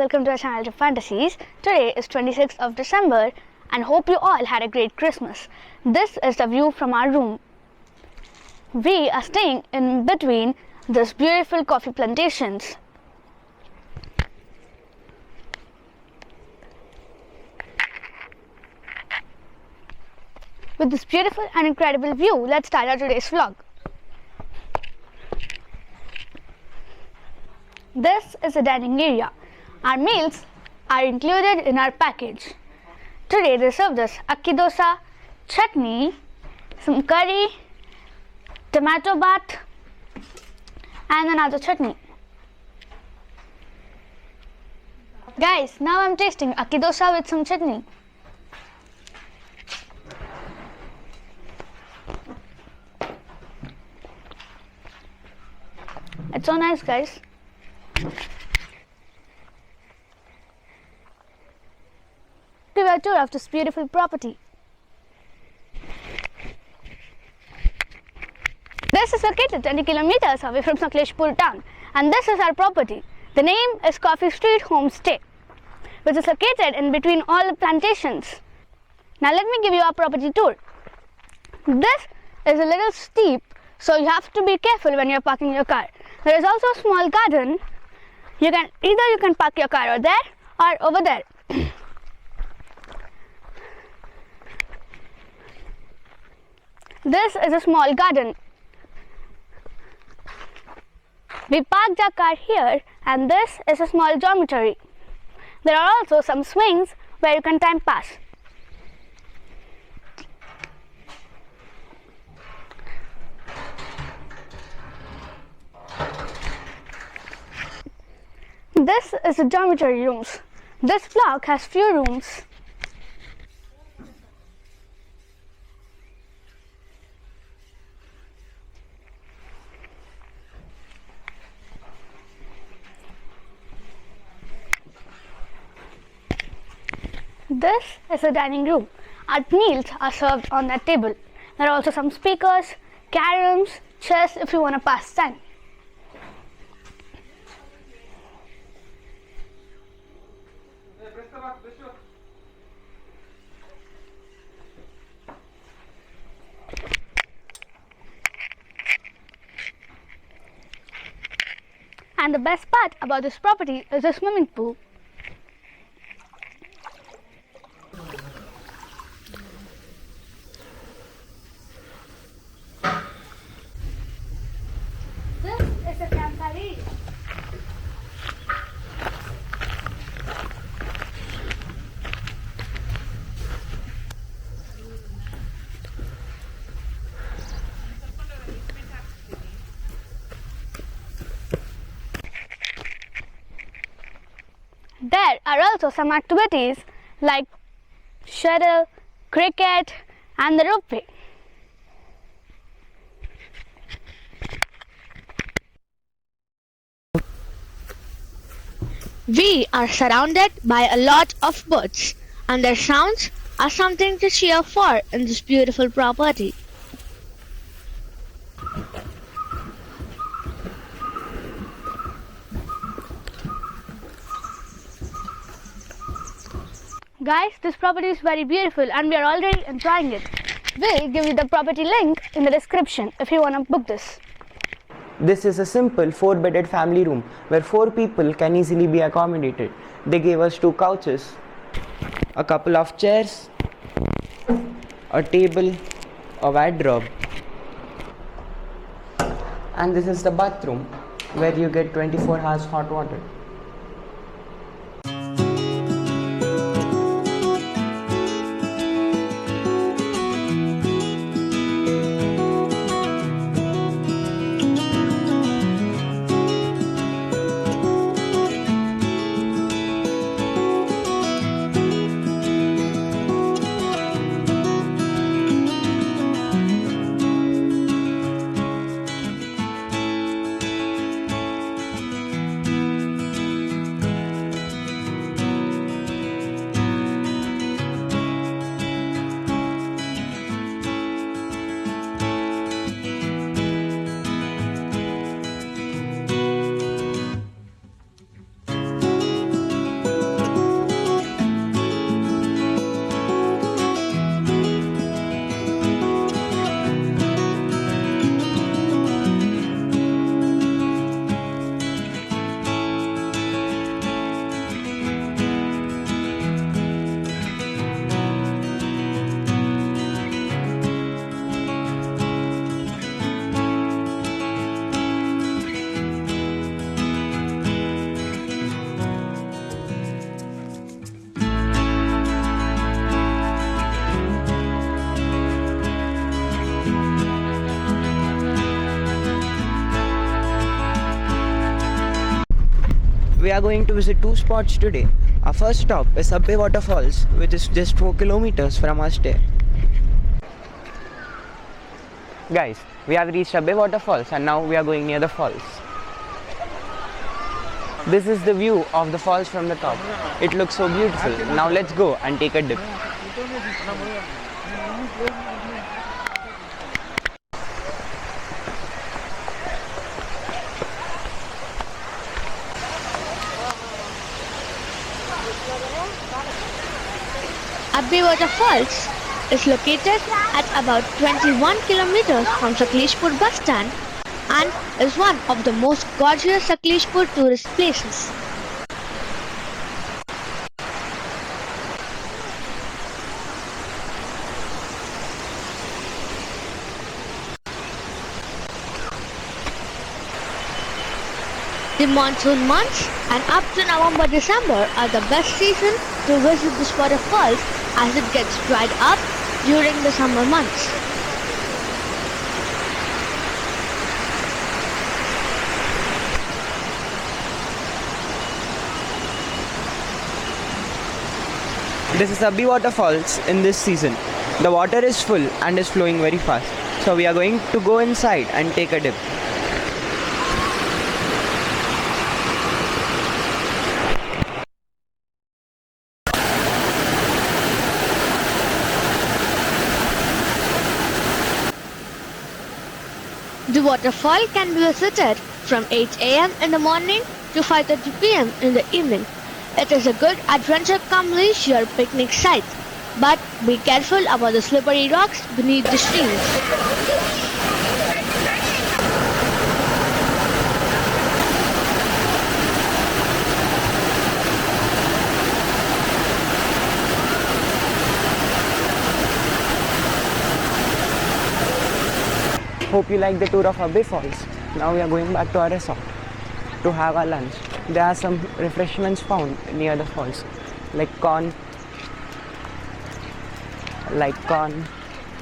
welcome to our channel Fantasies. Today is 26th of December and hope you all had a great Christmas. This is the view from our room. We are staying in between this beautiful coffee plantations. With this beautiful and incredible view, let's start our today's vlog. This is a dining area. Our meals are included in our package. Today they served us akki dosa, chutney, some curry, tomato bath and another chutney. Guys, now I'm tasting akki dosa with some chutney. It's so nice, guys. Give a tour of this beautiful property. This is located 20 kilometers away from Sakleshpur town, and this is our property. The name is Coffee Street Homestay, which is located in between all the plantations. Now let me give you our property tour. This is a little steep, so you have to be careful when you're parking your car. There is also a small garden. You can park your car over there or over there. This is a small garden. We parked our car here, and this is a small dormitory. There are also some swings where you can time pass. This is the dormitory rooms. This block has few rooms. This is the dining room. Our meals are served on that table. There are also some speakers, caroms, chess if you want to pass time. And the best part about this property is the swimming pool. This is a campfire area. There are also some activities like shuttle, cricket and the ropeway. We are surrounded by a lot of birds, and their sounds are something to cheer for in this beautiful property. Guys, this property is very beautiful and we are already enjoying it. We'll give you the property link in the description if you want to book this. This is a simple 4-bedded family room where 4 people can easily be accommodated. They gave us 2 couches, a couple of chairs, a table, a wardrobe, and this is the bathroom where you get 24 hours hot water. we are going to visit two spots today. Our first stop is Abbe Waterfalls, which is just 4 kilometers from our stay. Guys, we have reached Abbe Waterfalls and now we are going near the falls. This is the view of the falls from the top. It looks so beautiful. Now let's go and take a dip. Abbe Waterfalls is located at about 21 kilometers from Sakleshpur bus stand and is one of the most gorgeous Sakleshpur tourist places. The monsoon months and up to November-December are the best season to visit this waterfalls as it gets dried up during the summer months. This is Abbe Waterfalls in this season. The water is full and is flowing very fast. So we are going to go inside and take a dip. The waterfall can be visited from 8 a.m. in the morning to 5:30 p.m. in the evening. It is a good adventure cum leisure picnic site, but be careful about the slippery rocks beneath the streams. Hope you like the tour of Abbe Falls. Now we are going back to our resort to have our lunch. There are some refreshments found near the falls, like corn,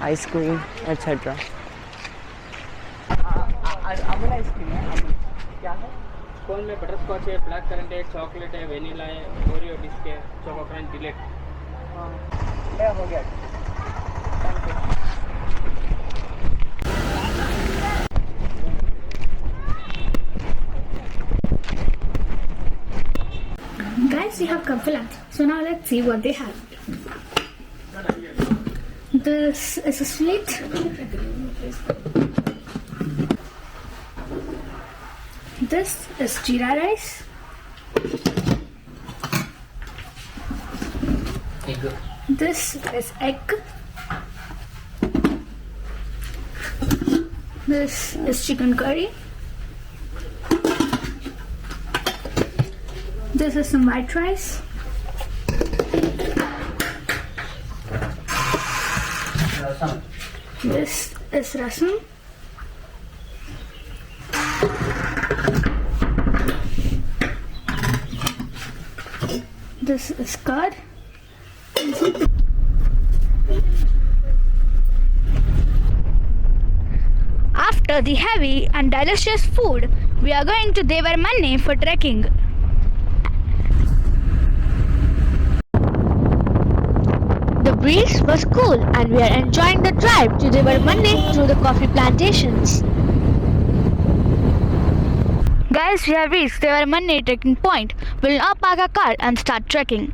ice cream, etc. Amul ice cream है अमूल क्या है कोन में butter scotch है black currant है chocolate है vanilla है Oreo biscuit है choco crunch delete ले हो गया Guys, we have come for lunch. So now let's see what they have. This is a sweet. This is jeera rice. This is egg. This is chicken curry. This is some white rice. This is rasam. This is curd. After the heavy and delicious food, we are going to Devaramane for trekking. The breeze was cool and we are enjoying the drive to Devaramane through the coffee plantations. Guys, we have reached Devaramane trekking point. We'll now park our car and start trekking.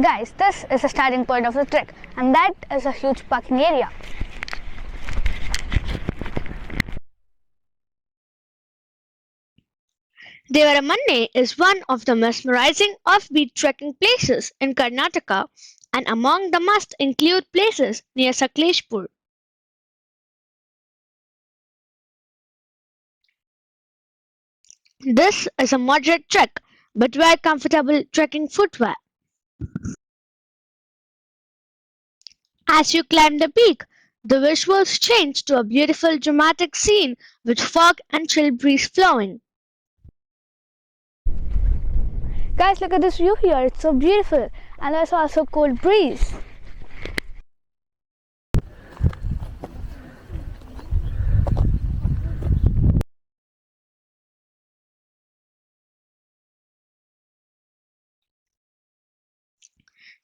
Guys, this is the starting point of the trek and that is a huge parking area. Devaramane is one of the mesmerizing offbeat trekking places in Karnataka, and among the must include places near Sakleshpur. This is a moderate trek, but wear comfortable trekking footwear. As you climb the peak, the visuals change to a beautiful dramatic scene with fog and chill breeze flowing. Guys, look at this view here. It's so beautiful and there's also cold breeze.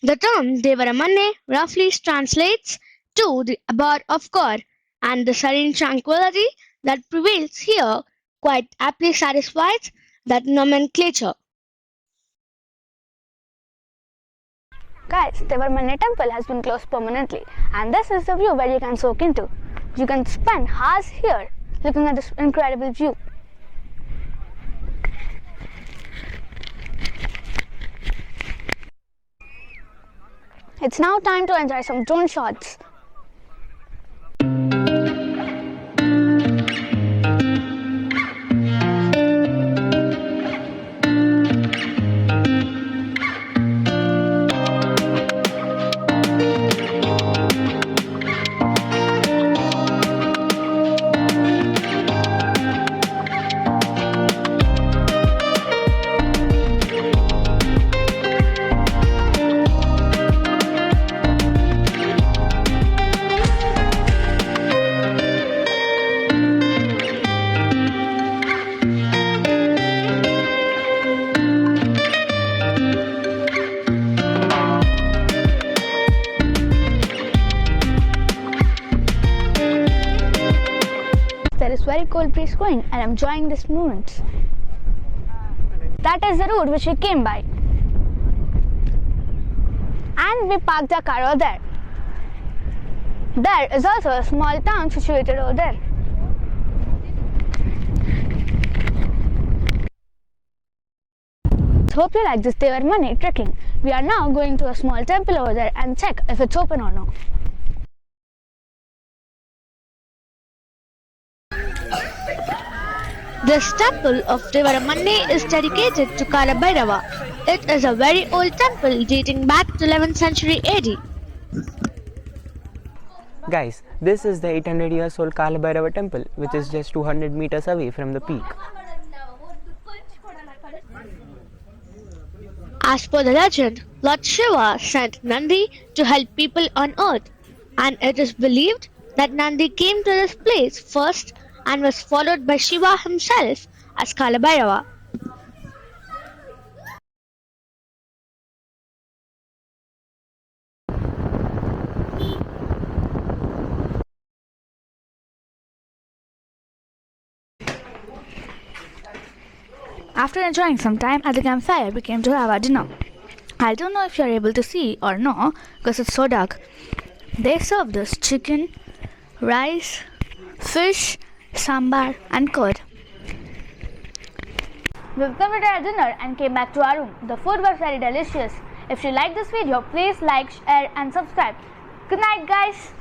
The term Devaramane roughly translates to the abode of God, and the serene tranquility that prevails here quite aptly satisfies that nomenclature. Guys, Devaramane temple has been closed permanently, and this is the view where you can soak into. You can spend hours here looking at this incredible view. It's now time to enjoy some drone shots. There is very cold breeze going and I'm enjoying this moment. That is the route which we came by. And we parked our car over there. There is also a small town situated over there. Hope you like this Devaramane trekking. We are now going to a small temple over there and check if it's open or not. This temple of Devaramane is dedicated to Kalabhairava. It is a very old temple dating back to 11th century AD. Guys, this is the 800 years old Kalabhairava temple, which is just 200 meters away from the peak. As per the legend, Lord Shiva sent Nandi to help people on earth, and it is believed that Nandi came to this place first and was followed by Shiva himself as Kalabhairava. After enjoying some time at the campfire, we came to have our dinner. I don't know if you're able to see or no because it's so dark. They served us chicken, rice, fish, sambar and curd. We completed our dinner and came back to our room. The food was very delicious. If you like this video, please like, share and subscribe. Good night guys.